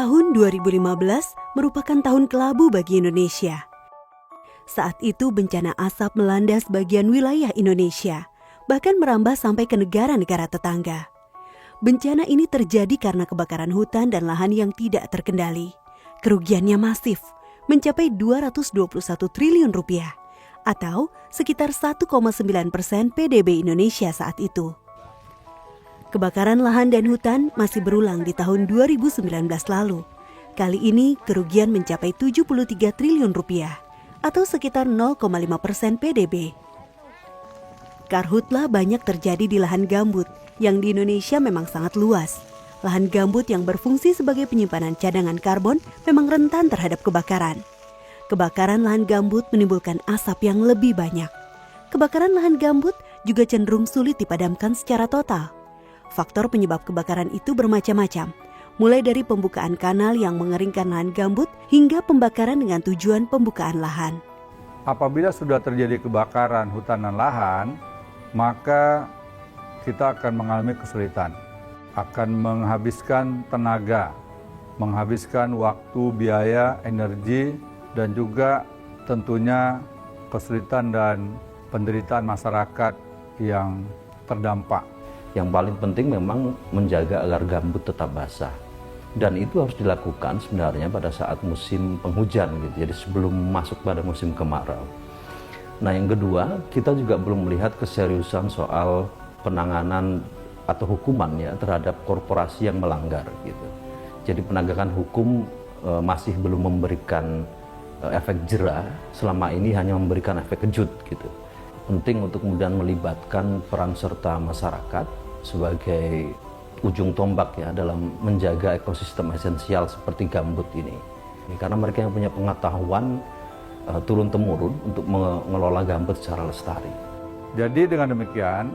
Tahun 2015 merupakan tahun kelabu bagi Indonesia. Saat itu bencana asap melanda sebagian wilayah Indonesia, bahkan merambah sampai ke negara-negara tetangga. Bencana ini terjadi karena kebakaran hutan dan lahan yang tidak terkendali. Kerugiannya masif, mencapai 221 triliun rupiah, atau sekitar 1,9% PDB Indonesia saat itu. Kebakaran lahan dan hutan masih berulang di tahun 2019 lalu. Kali ini kerugian mencapai 73 triliun rupiah atau sekitar 0,5% PDB. Karhutlah banyak terjadi di lahan gambut yang di Indonesia memang sangat luas. Lahan gambut yang berfungsi sebagai penyimpanan cadangan karbon memang rentan terhadap kebakaran. Kebakaran lahan gambut menimbulkan asap yang lebih banyak. Kebakaran lahan gambut juga cenderung sulit dipadamkan secara total. Faktor penyebab kebakaran itu bermacam-macam, mulai dari pembukaan kanal yang mengeringkan lahan gambut hingga pembakaran dengan tujuan pembukaan lahan. Apabila sudah terjadi kebakaran hutan dan lahan, maka kita akan mengalami kesulitan, akan menghabiskan tenaga, menghabiskan waktu, biaya, energi, dan juga tentunya kesulitan dan penderitaan masyarakat yang terdampak. Yang paling penting memang menjaga agar gambut tetap basah. Dan itu harus dilakukan sebenarnya pada saat musim penghujan gitu. Jadi sebelum masuk pada musim kemarau. Nah, yang kedua, kita juga belum melihat keseriusan soal penanganan atau hukuman ya terhadap korporasi yang melanggar gitu. Jadi penegakan hukum masih belum memberikan efek jera, selama ini hanya memberikan efek kejut gitu. Penting untuk kemudian melibatkan peran serta masyarakat sebagai ujung tombak ya dalam menjaga ekosistem esensial seperti gambut ini. Karena mereka yang punya pengetahuan turun-temurun untuk mengelola gambut secara lestari. Jadi dengan demikian,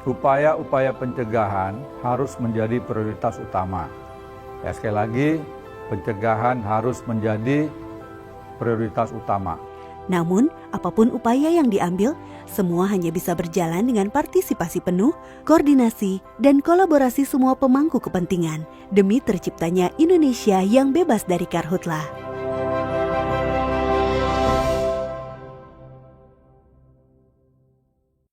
upaya-upaya pencegahan harus menjadi prioritas utama. Ya, sekali lagi, pencegahan harus menjadi prioritas utama. Namun, apapun upaya yang diambil, semua hanya bisa berjalan dengan partisipasi penuh, koordinasi, dan kolaborasi semua pemangku kepentingan demi terciptanya Indonesia yang bebas dari karhutlah.